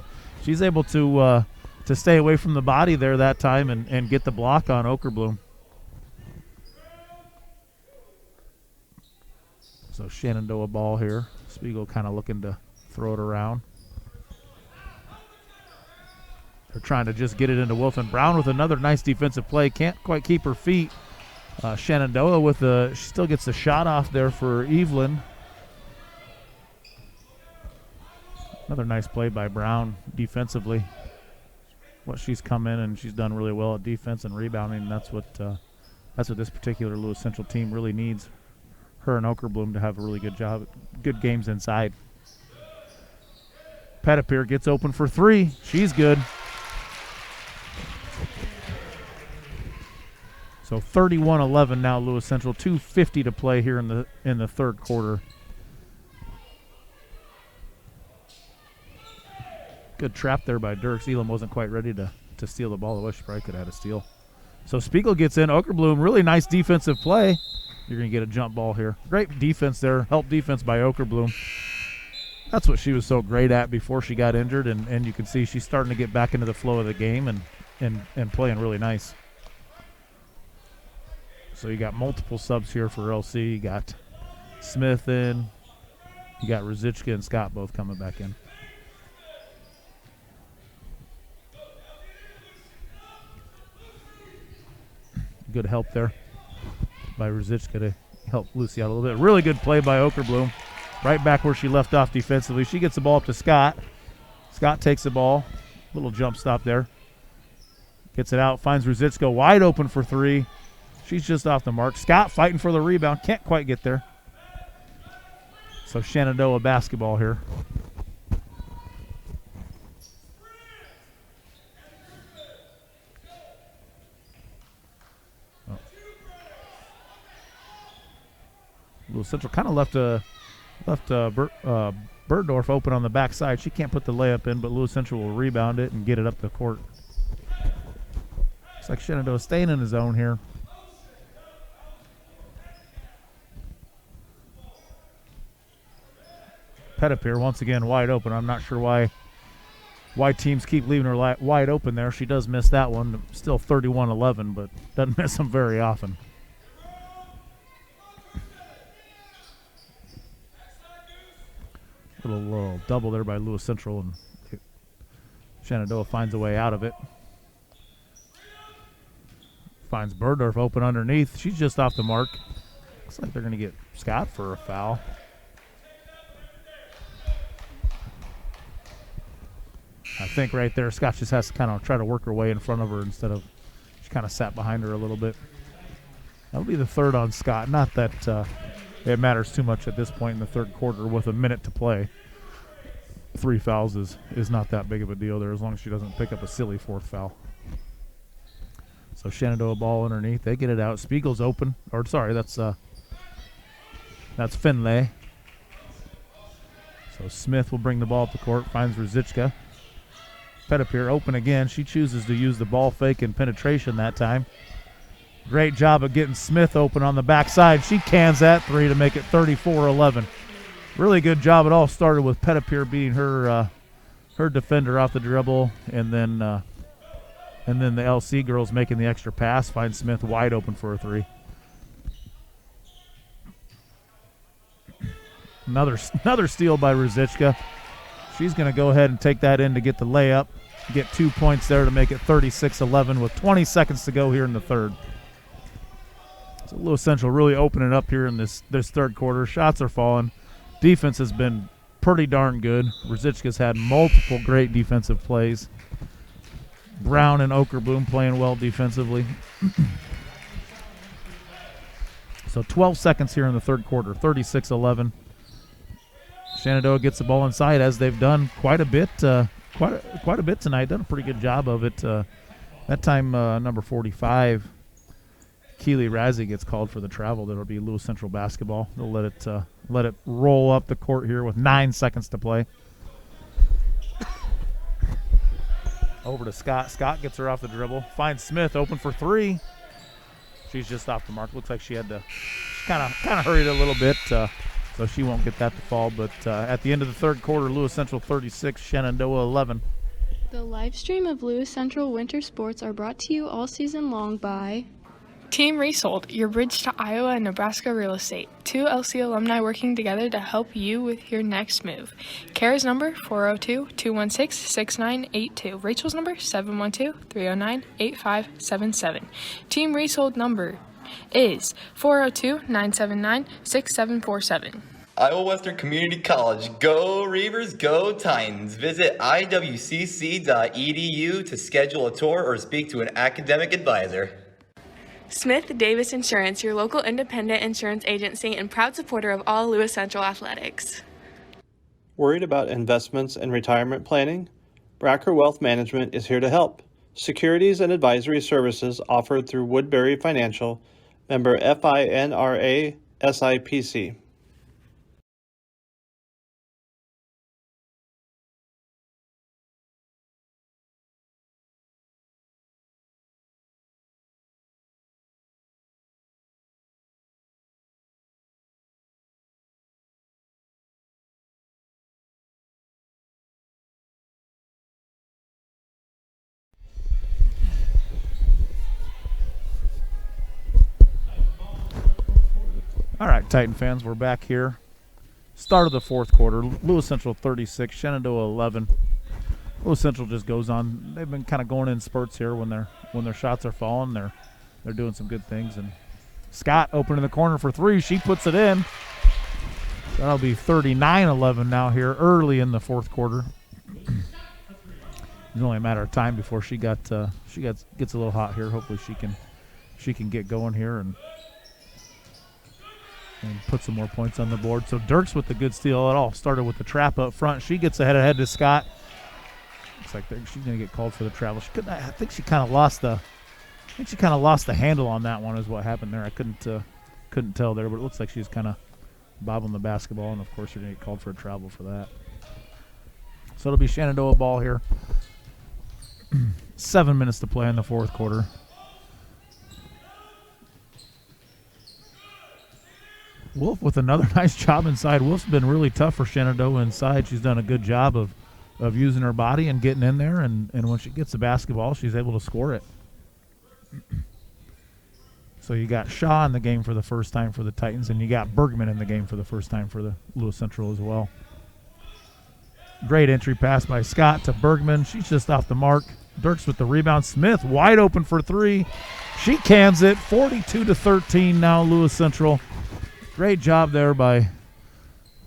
She's able to stay away from the body there that time and get the block on Okerbloom. So Shenandoah ball here. Spiegel kind of looking to throw it around. They're trying to just get it into Wolf, and Brown with another nice defensive play. Can't quite keep her feet. Shenandoah she still gets the shot off there for Evelyn. Another nice play by Brown defensively. She's come in and she's done really well at defense and rebounding. That's what this particular Lewis Central team really needs. Her and Okerbloom to have a really good job, good games inside. Pettipier gets open for three. She's good. So 31-11 now, Lewis Central. 2:50 to play here in the third quarter. Good trap there by Dirks. Elam wasn't quite ready to steal the ball away. She probably could have had a steal. So Spiegel gets in. Okerbloom, really nice defensive play. You're going to get a jump ball here. Great defense there. Help defense by Okerbloom. That's what she was so great at before she got injured, and you can see she's starting to get back into the flow of the game and playing really nice. So you got multiple subs here for LC. You got Smith in. You got Rosichka and Scott both coming back in. Good help there by Rosichka to help Lucy out a little bit. Really good play by Okerbloom. Right back where she left off defensively. She gets the ball up to Scott. Scott takes the ball. Little jump stop there. Gets it out. Finds Rosichka wide open for three. She's just off the mark. Scott fighting for the rebound. Can't quite get there. So Shenandoah basketball here. Lewis Central kind of left Bergdorf open on the backside. She can't put the layup in, but Lewis Central will rebound it and get it up the court. Looks like Shenandoah staying in his zone here. Pettipier once again wide open. I'm not sure why teams keep leaving her wide open there. She does miss that one. Still 31-11, but doesn't miss them very often. Little double there by Lewis Central, and Shenandoah finds a way out of it. Finds Bergdorf open underneath. She's just off the mark. Looks like they're going to get Scott for a foul. I think right there, Scott just has to kind of try to work her way in front of her instead of she kind of sat behind her a little bit. That'll be the third on Scott. Not that it matters too much at this point in the third quarter with a minute to play. 3 fouls is not that big of a deal there as long as she doesn't pick up a silly fourth foul. So Shenandoah ball underneath. They get it out. Spiegel's open. Or sorry, that's Finlay. So Smith will bring the ball up the court. Finds Rosichka. Pettipier open again. She chooses to use the ball fake and penetration that time. Great job of getting Smith open on the backside. She cans that three to make it 34-11. Really good job. It all started with Pettipier beating her defender off the dribble, and then the LC girls making the extra pass. Find Smith wide open for a three. Another steal by Rosichka. She's going to go ahead and take that in to get the layup. Get 2 points there to make it 36-11 with 20 seconds to go here in the third. So Lewis Central really opening up here in this third quarter. Shots are falling. Defense has been pretty darn good. Rosichka's had multiple great defensive plays. Brown and Okerboom playing well defensively. So 12 seconds here in the third quarter, 36-11. Shenandoah gets the ball inside as they've done quite a bit tonight. Done a pretty good job of it. That time, number 45, Keely Razzie gets called for the travel. That'll be Lewis Central basketball. They'll let it roll up the court here with 9 seconds to play. Over to Scott. Scott gets her off the dribble. Finds Smith open for three. She's just off the mark. Looks like she had to kind of hurried a little bit, so she won't get that to fall. But at the end of the third quarter, Lewis Central 36, Shenandoah 11. The live stream of Lewis Central Winter Sports are brought to you all season long by Team Resold, your bridge to Iowa and Nebraska real estate. 2 LC alumni working together to help you with your next move. Kara's number 402-216-6982. Rachel's number 712-309-8577. Team Resold number is 402-979-6747. Iowa Western Community College. Go Reavers, go Titans. Visit iwcc.edu to schedule a tour or speak to an academic advisor. Smith Davis Insurance, your local independent insurance agency and proud supporter of all Lewis Central athletics. Worried about investments and retirement planning? Bracker Wealth Management is here to help. Securities and advisory services offered through Woodbury Financial, member FINRA SIPC. All right, Titan fans, we're back here. Start of the fourth quarter. Lewis Central 36, Shenandoah 11. Lewis Central just goes on. They've been kind of going in spurts here when their shots are falling. They're doing some good things. And Scott open in the corner for three. She puts it in. That'll be 39-11 now here early in the fourth quarter. It's only a matter of time before she gets a little hot here. Hopefully she can get going here and put some more points on the board. So Dirks with the good steal. It all started with the trap up front. She gets ahead to Scott. Looks like she's going to get called for the travel. I think she kind of lost the handle on that one is what happened there. I couldn't tell there, but it looks like she's kind of bobbing the basketball, and of course you're going to get called for a travel for that. So it'll be Shenandoah ball here. 7 minutes to play in the fourth quarter. Wolf with another nice job inside. Wolf's been really tough for Shenandoah inside. She's done a good job of using her body and getting in there, and when she gets the basketball, she's able to score it. So you got Shaw in the game for the first time for the Titans, and you got Bergman in the game for the first time for the Lewis Central as well. Great entry pass by Scott to Bergman. She's just off the mark. Dirks with the rebound. Smith wide open for three. She cans it. 42-13 now Lewis Central. Great job there by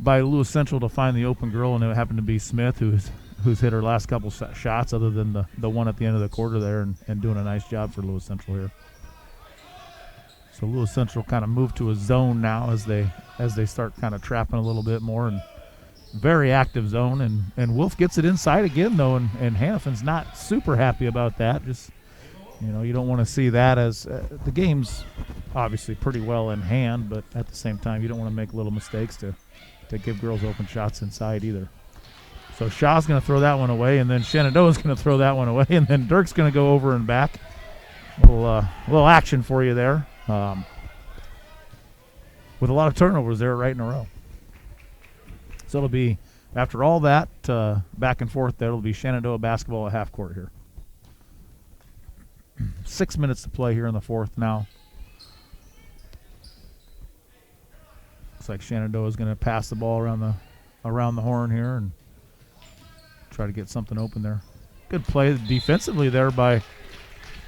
Lewis Central to find the open girl, and it happened to be Smith, who who's hit her last couple shots other than the one at the end of the quarter there, and doing a nice job for Lewis Central here. So Lewis Central kind of moved to a zone now as they start kind of trapping a little bit more, and very active zone, and Wolf gets it inside again though, and Hannafin's not super happy about that. Just, you don't want to see that, as the game's obviously pretty well in hand, but at the same time you don't want to make little mistakes to give girls open shots inside either. So Shaw's going to throw that one away, and then Shenandoah's going to throw that one away, and then Dirk's going to go over and back. Little action for you there. With a lot of turnovers there right in a row. So it'll be, after all that back and forth there, it'll be Shenandoah basketball at half court here. 6 minutes to play here in the fourth now. Looks like Shenandoah is going to pass the ball around the horn here and try to get something open there. Good play defensively there by,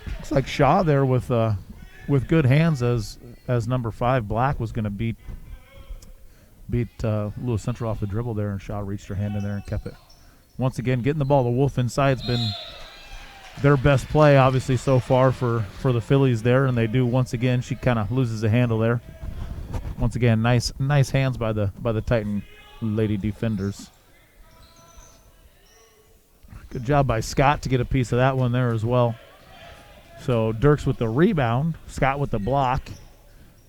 looks like Shaw there with good hands, as number 5 Black was going to beat Lewis Central off the dribble there, and Shaw reached her hand in there and kept it. Once again, getting the ball. The Wolf inside has been their best play, obviously, so far for the Phillies there, and they do once again. She kind of loses the handle there. Once again, nice hands by the Titan lady defenders. Good job by Scott to get a piece of that one there as well. So Dirks with the rebound, Scott with the block.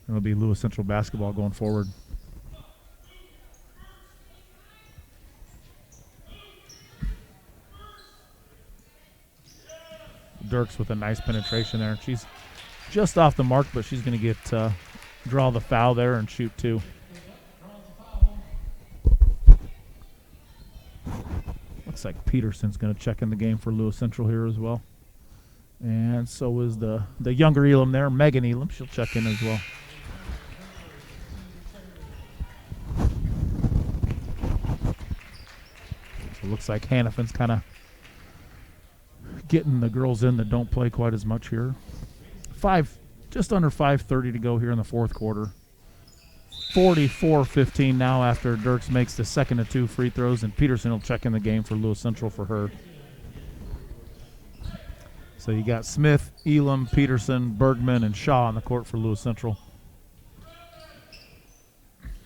It'll be Lewis Central basketball going forward. Dirks with a nice penetration there. She's just off the mark, but she's going to get draw the foul there and shoot 2. Looks like Peterson's going to check in the game for Lewis Central here as well. And so is the younger Elam there, Megan Elam. She'll check in as well. So it looks like Hannafin's kind of getting the girls in that don't play quite as much here. Just under 5:30 to go here in the fourth quarter. 44-15 now after Dirks makes the second of 2 free throws, and Peterson will check in the game for Lewis Central for her. So you got Smith, Elam, Peterson, Bergman, and Shaw on the court for Lewis Central.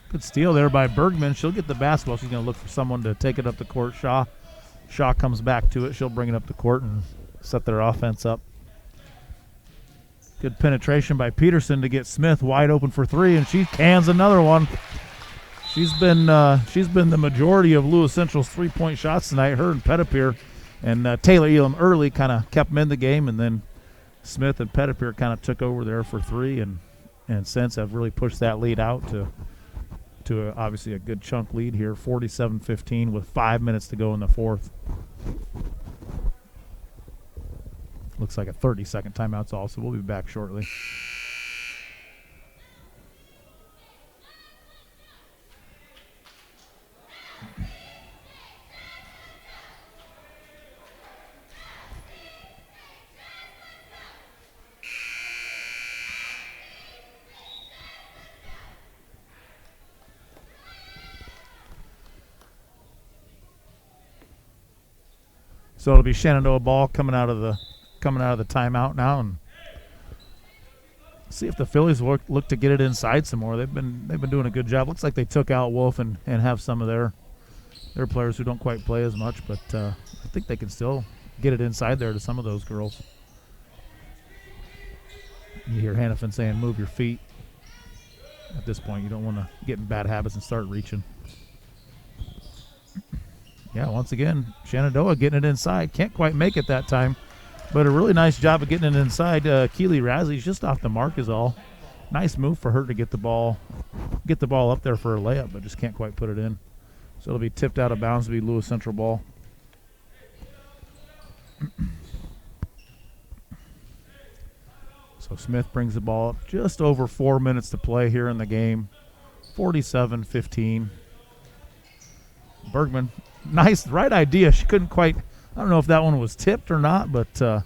Good steal there by Bergman. She'll get the basketball. She's going to look for someone to take it up the court. Shaw comes back to it. She'll bring it up the court and set their offense up. Good penetration by Peterson to get Smith wide open for 3, and she cans another one. She's been the majority of Lewis Central's 3-point shots tonight. Her and Pettipier and Taylor Elam early kind of kept them in the game, and then Smith and Pettipier kind of took over there for 3, and since have really pushed that lead out to obviously a good chunk lead here, 47-15 with 5 minutes to go in the fourth. Looks like a 30-second timeout's all, so we'll be back shortly. So it'll be Shenandoah ball coming out of the timeout now, and see if the Phillies look to get it inside some more. They've been doing a good job. Looks like they took out Wolf and have some of their players who don't quite play as much, but I think they can still get it inside there to some of those girls. You hear Hannafin saying, "Move your feet." At this point, you don't want to get in bad habits and start reaching. Yeah, once again, Shenandoah getting it inside. Can't quite make it that time, but a really nice job of getting it inside. Keely Razley's just off the mark is all. Nice move for her to get the ball up there for a layup, but just can't quite put it in. So it'll be tipped out of bounds to be Lewis Central ball. So Smith brings the ball up. Just over 4 minutes to play here in the game. 47-15. Bergman, nice, right idea. She couldn't quite, I don't know if that one was tipped or not, but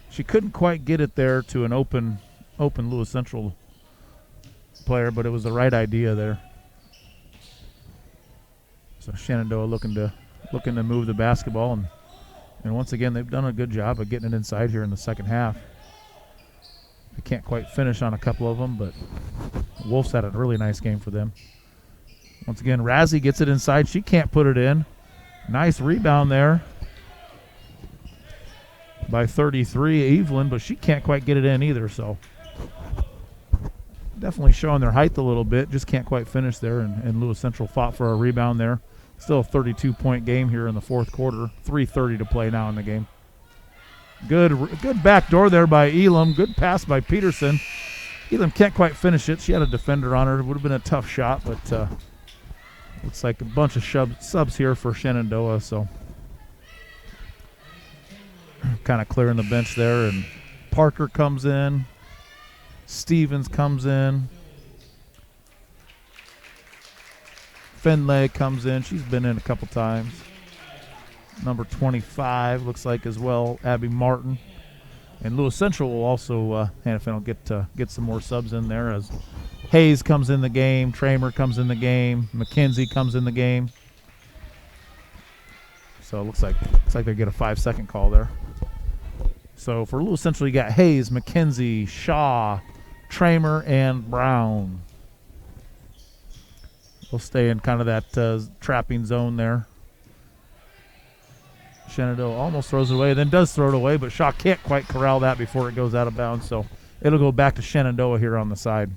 she couldn't quite get it there to an open Lewis Central player, but it was the right idea there. So Shenandoah looking to looking to move the basketball. And once again, they've done a good job of getting it inside here in the second half. They can't quite finish on a couple of them, but Wolves had a really nice game for them. Once again, Razzie gets it inside. She can't put it in. Nice rebound there by 33, Evelyn, but she can't quite get it in either. So definitely showing their height a little bit. Just can't quite finish there, and Lewis Central fought for a rebound there. Still a 32-point game here in the fourth quarter. 3:30 to play now in the game. Good back door there by Elam. Good pass by Peterson. Elam can't quite finish it. She had a defender on her. It would have been a tough shot, but looks like a bunch of subs here for Shenandoah. So kind of clearing the bench there. And Parker comes in. Stevens comes in. Finlay comes in. She's been in a couple times. Number 25 looks like as well, Abby Martin. And Lewis Central will also, Hannafin will get some more subs in there as Hayes comes in the game, Tramer comes in the game, McKenzie comes in the game. So it looks like they get a 5-second call there. So for Lewis Central, you got Hayes, McKenzie, Shaw, Tramer, and Brown. We'll stay in kind of that trapping zone there. Shenandoah almost throws it away, then does throw it away, but Shaw can't quite corral that before it goes out of bounds. So it'll go back to Shenandoah here on the side.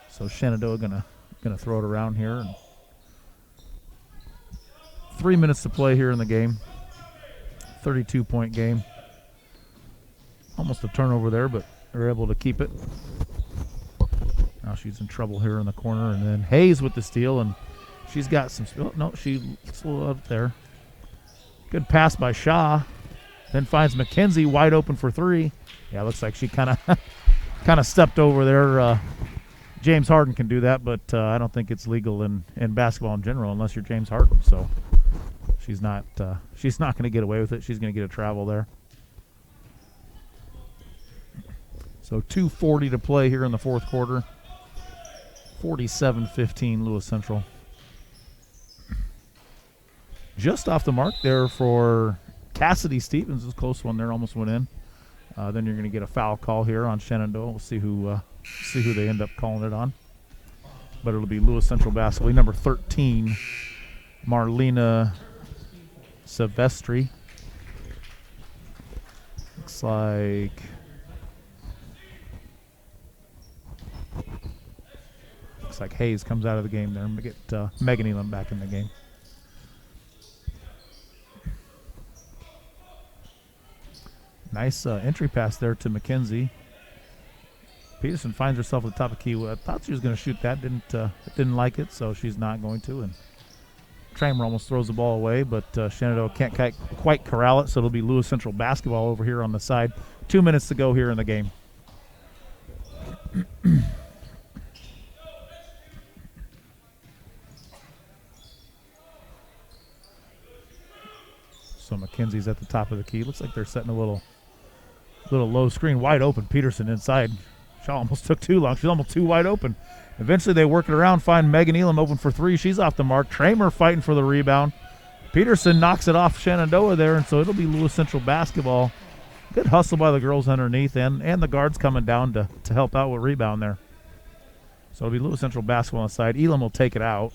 So Shenandoah gonna throw it around here. And 3 minutes to play here in the game. 32-point game. Almost a turnover there, but they're able to keep it. Now she's in trouble here in the corner, and then Hayes with the steal, and she's got some. Oh, no, she slowed up there. Good pass by Shaw. Then finds McKenzie wide open for three. Yeah, looks like she kind of stepped over there. James Harden can do that, but I don't think it's legal in basketball in general unless you're James Harden. So she's not going to get away with it. She's going to get a travel there. So 2:40 to play here in the fourth quarter. 47-15 Lewis Central. Just off the mark there for Cassidy Stevens. It was a close one there, almost went in. Then you're going to get a foul call here on Shenandoah. We'll see who they end up calling it on. But it'll be Lewis Central basketball. Number 13, Marlena Silvestri. Looks like Hayes comes out of the game there. We get Megan Elam back in the game. Nice entry pass there to McKenzie. Peterson finds herself at the top of key. I thought she was going to shoot that. Didn't like it, so she's not going to. And Tramer almost throws the ball away, but Shenandoah can't quite corral it, so it'll be Lewis Central basketball over here on the side. 2 minutes to go here in the game. So McKenzie's at the top of the key. Looks like they're setting a little low screen, wide open. Peterson inside. Shaw almost took too long. She's almost too wide open. Eventually they work it around, find Megan Elam open for three. She's off the mark. Tramer fighting for the rebound. Peterson knocks it off Shenandoah there, and so it'll be Lewis Central basketball. Good hustle by the girls underneath, and the guards coming down to help out with rebound there. So it'll be Lewis Central basketball on the side. Elam will take it out.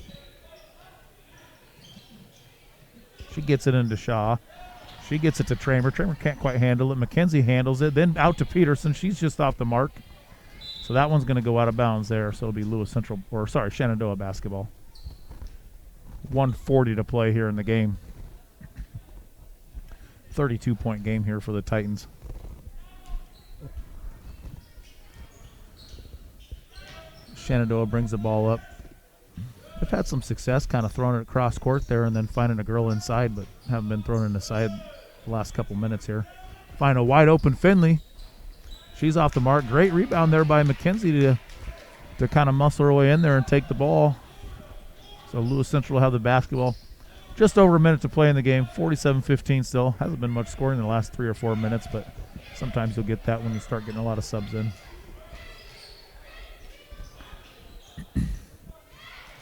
She gets it into Shaw. She gets it to Tramer. Tramer can't quite handle it. McKenzie handles it. Then out to Peterson. She's just off the mark. So that one's going to go out of bounds there. So it'll be Shenandoah basketball. 1:40 to play here in the game. 32-point game here for the Titans. Shenandoah brings the ball up. They've had some success kind of throwing it across court there and then finding a girl inside, but haven't been thrown in the side the last couple minutes here. Find a wide open Finley. She's off the mark. Great rebound there by McKenzie to kind of muscle her way in there and take the ball. So Lewis Central will have the basketball. Just over a minute to play in the game. 47-15 still. Hasn't been much scoring in the last 3 or 4 minutes, but Sometimes you'll get that when you start getting a lot of subs in.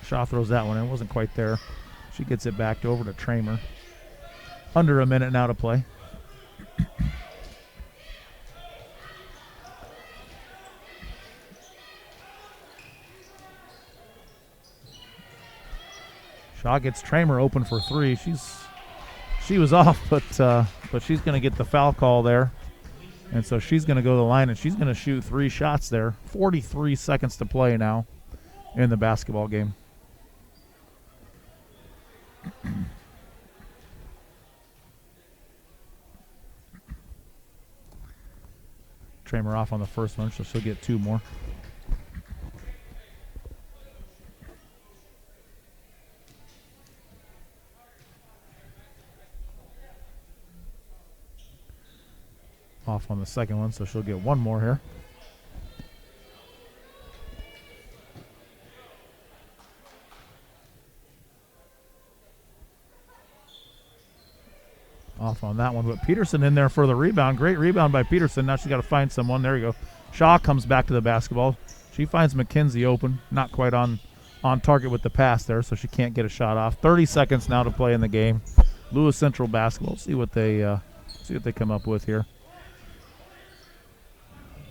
Shaw throws that one in. Wasn't quite there. She gets it back over to Tramer. Under a minute now to play. Shaw gets Tramer open for three. She was off, but she's going to get the foul call there. And so she's going to go to the line, and she's going to shoot 3 shots there. 43 seconds to play now in the basketball game. Tramer off on the first one, so she'll get 2 more. Off on the second one, so she'll get 1 more here. Off on that one, but Peterson in there for the rebound. Great rebound by Peterson. Now she's got to find someone. There you go. Shaw comes back to the basketball. She finds McKenzie open. Not quite on target with the pass there, so she can't get a shot off. 30 seconds now to play in the game. Lewis Central basketball. See what they come up with here.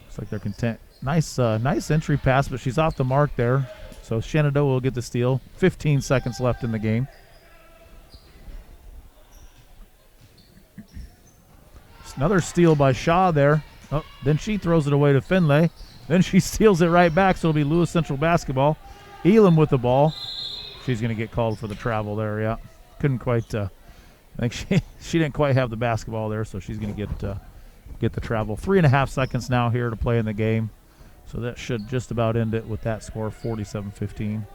Looks like they're content. Nice entry pass, but she's off the mark there. So Shenandoah will get the steal. 15 seconds left in the game. Another steal by Shaw there. Oh, then she throws it away to Finlay. Then she steals it right back, so it'll be Lewis Central basketball. Elam with the ball. She's going to get called for the travel there, yeah. Couldn't quite, I think she didn't quite have the basketball there, so she's going to get the travel. 3.5 seconds now here to play in the game. So that should just about end it with that score, 47-15.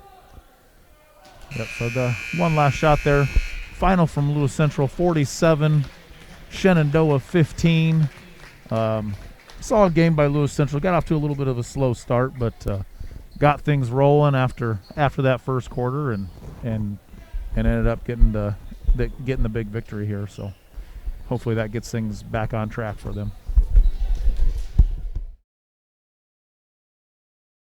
Yep, so the one last shot there. Final from Lewis Central, 47. Shenandoah 15. Solid game by Lewis Central. Got off to a little bit of a slow start, but got things rolling after that first quarter, and ended up getting the big victory here. So hopefully that gets things back on track for them.